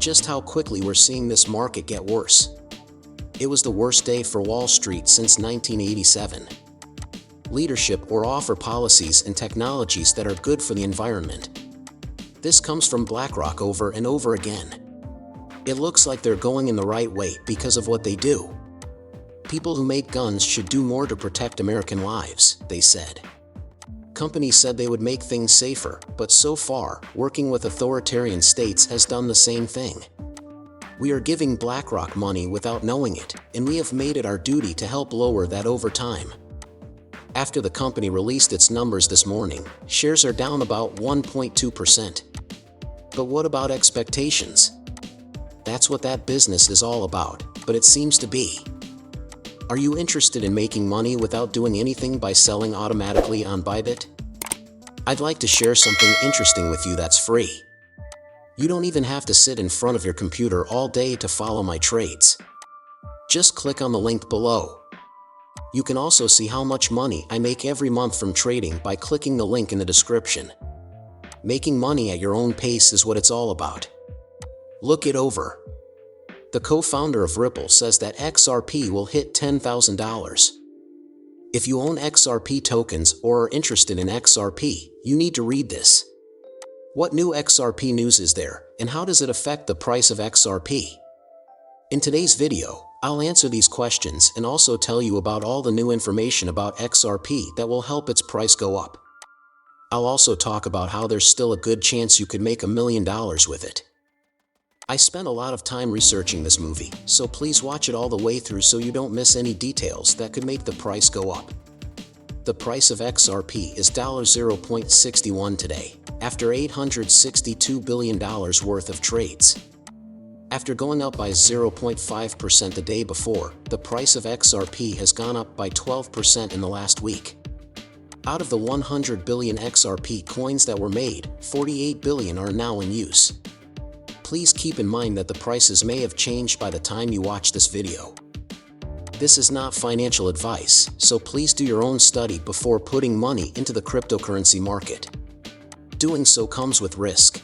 just how quickly we're seeing this market get worse. It was the worst day for Wall Street since 1987. Leadership or offer policies and technologies that are good for the environment. This comes from BlackRock over and over again. It looks like they're going in the right way because of what they do. People who make guns should do more to protect American lives, they said. Companies said they would make things safer, but so far, working with authoritarian states has done the same thing. We are giving BlackRock money without knowing it, and we have made it our duty to help lower that over time. After the company released its numbers this morning, shares are down about 1.2%. But what about expectations? That's what that business is all about, but it seems to be. Are you interested in making money without doing anything by selling automatically on Bybit? I'd like to share something interesting with you that's free. You don't even have to sit in front of your computer all day to follow my trades. Just click on the link below. You can also see how much money I make every month from trading by clicking the link in the description. Making money at your own pace is what it's all about. Look it over. The co-founder of Ripple says that XRP will hit $10,000. If you own XRP tokens or are interested in XRP, you need to read this. What new XRP news is there, and how does it affect the price of XRP? In today's video, I'll answer these questions and also tell you about all the new information about XRP that will help its price go up. I'll also talk about how there's still a good chance you could make $1 million with it. I spent a lot of time researching this movie, so please watch it all the way through so you don't miss any details that could make the price go up. The price of XRP is $0.61 today, after $862 billion worth of trades. After going up by 0.5% the day before, the price of XRP has gone up by 12% in the last week. Out of the 100 billion XRP coins that were made, 48 billion are now in use. Please keep in mind that the prices may have changed by the time you watch this video. This is not financial advice, so please do your own study before putting money into the cryptocurrency market. Doing so comes with risk.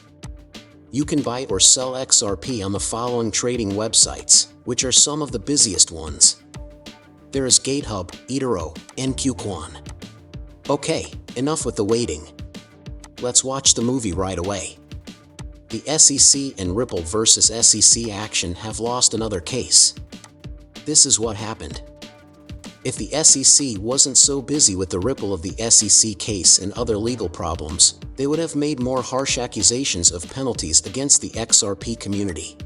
You can buy or sell XRP on the following trading websites, which are some of the busiest ones. There is GateHub, eToro, and kwon. Okay, enough with the waiting. Let's watch the movie right away. The SEC and Ripple versus SEC action have lost another case. This is what happened. If the SEC wasn't so busy with the Ripple of the SEC case and other legal problems, they would have made more harsh accusations of penalties against the XRP community.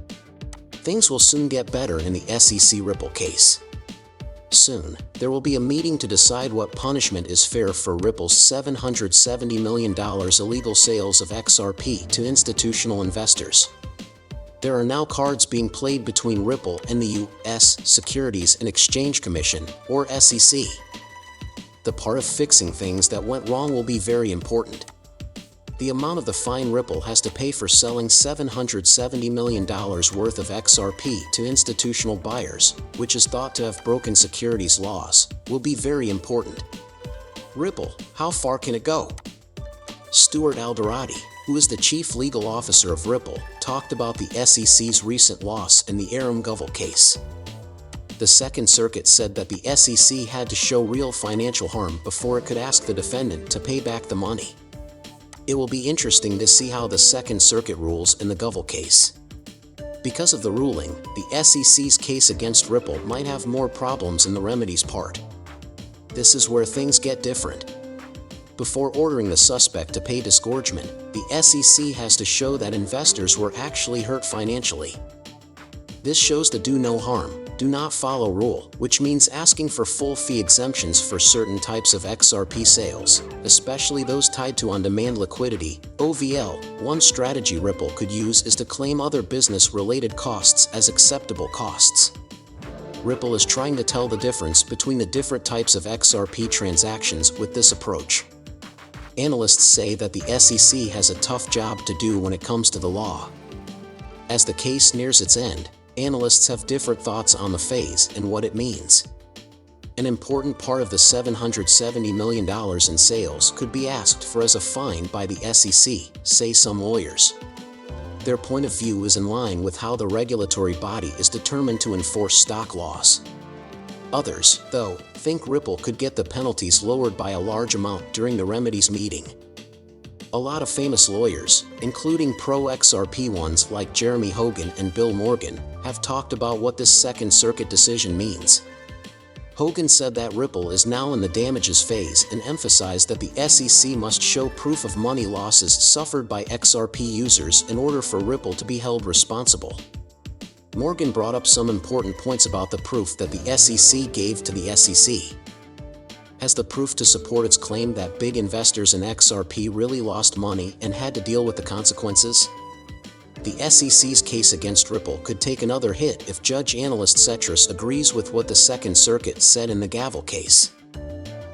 Things will soon get better in the SEC Ripple case. Soon, there will be a meeting to decide what punishment is fair for Ripple's $770 million illegal sales of XRP to institutional investors. There are now cards being played between Ripple and the U.S. Securities and Exchange Commission, or SEC. The part of fixing things that went wrong will be very important. The amount of the fine Ripple has to pay for selling $770 million worth of XRP to institutional buyers, which is thought to have broken securities laws, will be very important. Ripple, how far can it go? Stuart Alderati, who is the chief legal officer of Ripple, talked about the SEC's recent loss in the ethereum case. The Second Circuit said that the SEC had to show real financial harm before it could ask the defendant to pay back the money. It will be interesting to see how the Second Circuit rules in the Govil case. Because of the ruling, the SEC's case against Ripple might have more problems in the remedies part. This is where things get different. Before ordering the suspect to pay disgorgement, the SEC has to show that investors were actually hurt financially. This shows the do no harm, do not follow rule, which means asking for full fee exemptions for certain types of XRP sales, especially those tied to on-demand liquidity, OVL. One strategy Ripple could use is to claim other business-related costs as acceptable costs. Ripple is trying to tell the difference between the different types of XRP transactions with this approach. Analysts say that the SEC has a tough job to do when it comes to the law. As the case nears its end, analysts have different thoughts on the phase and what it means. An important part of the $770 million in sales could be asked for as a fine by the SEC, say some lawyers. Their point of view is in line with how the regulatory body is determined to enforce stock laws. Others, though, think Ripple could get the penalties lowered by a large amount during the remedies meeting. A lot of famous lawyers, including pro-XRP ones like Jeremy Hogan and Bill Morgan, have talked about what this Second Circuit decision means. Hogan said that Ripple is now in the damages phase and emphasized that the SEC must show proof of money losses suffered by XRP users in order for Ripple to be held responsible. Morgan brought up some important points about the proof that the SEC gave to the SEC. Has the proof to support its claim that big investors in XRP really lost money and had to deal with the consequences? The SEC's case against Ripple could take another hit if Judge Analyst Cetrus agrees with what the Second Circuit said in the Gavel case.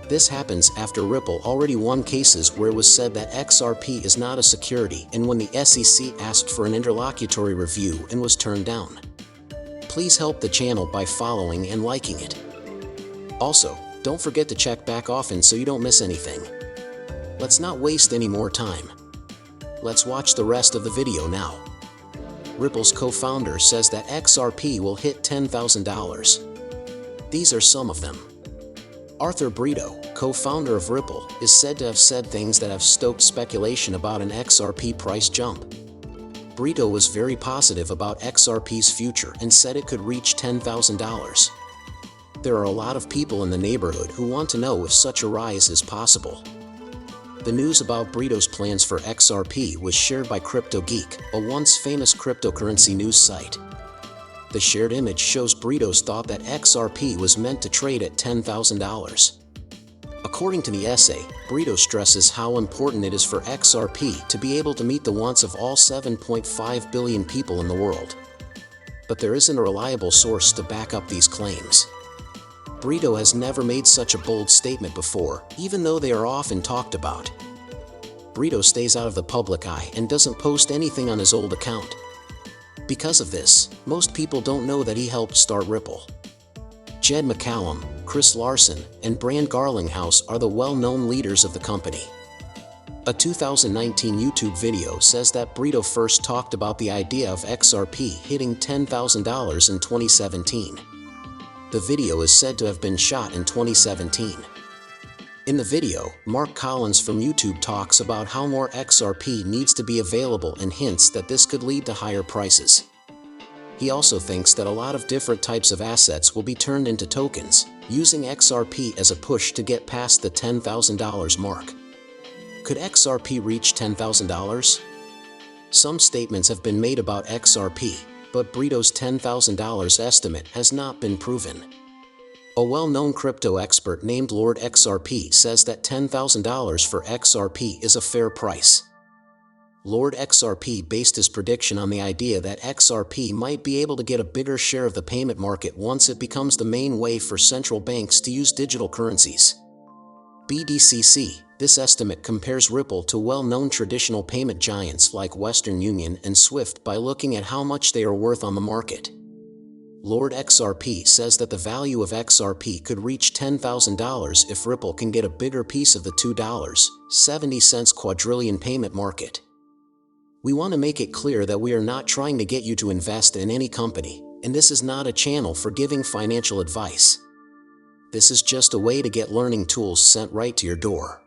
This happens after Ripple already won cases where it was said that XRP is not a security and when the SEC asked for an interlocutory review and was turned down. Please help the channel by following and liking it. Also, don't forget to check back often so you don't miss anything. Let's not waste any more time. Let's watch the rest of the video now. Ripple's co-founder says that XRP will hit $10,000. These are some of them. Arthur Brito, co-founder of Ripple, is said to have said things that have stoked speculation about an XRP price jump. Brito was very positive about XRP's future and said it could reach $10,000. There are a lot of people in the neighborhood who want to know if such a rise is possible. The news about Brito's plans for XRP was shared by CryptoGeek, a once famous cryptocurrency news site. The shared image shows Brito's thought that XRP was meant to trade at $10,000. According to the essay, Brito stresses how important it is for XRP to be able to meet the wants of all 7.5 billion people in the world. But there isn't a reliable source to back up these claims. Brito has never made such a bold statement before, even though they are often talked about. Brito stays out of the public eye and doesn't post anything on his old account. Because of this, most people don't know that he helped start Ripple. Jed McCallum, Chris Larsson, and Brand Garlinghouse are the well-known leaders of the company. A 2019 YouTube video says that Brito first talked about the idea of XRP hitting $10,000 in 2017. The video is said to have been shot in 2017. In the video, Mark Collins from YouTube talks about how more XRP needs to be available and hints that this could lead to higher prices. He also thinks that a lot of different types of assets will be turned into tokens, using XRP as a push to get past the $10,000 mark. Could XRP reach $10,000? Some statements have been made about XRP, but Brito's $10,000 estimate has not been proven. A well-known crypto expert named Lord XRP says that $10,000 for XRP is a fair price. Lord XRP based his prediction on the idea that XRP might be able to get a bigger share of the payment market once it becomes the main way for central banks to use digital currencies. BDCC, this estimate compares Ripple to well-known traditional payment giants like Western Union and SWIFT by looking at how much they are worth on the market. Lord XRP says that the value of XRP could reach $10,000 if Ripple can get a bigger piece of the $2.70 quadrillion payment market. We want to make it clear that we are not trying to get you to invest in any company, and this is not a channel for giving financial advice. This is just a way to get learning tools sent right to your door.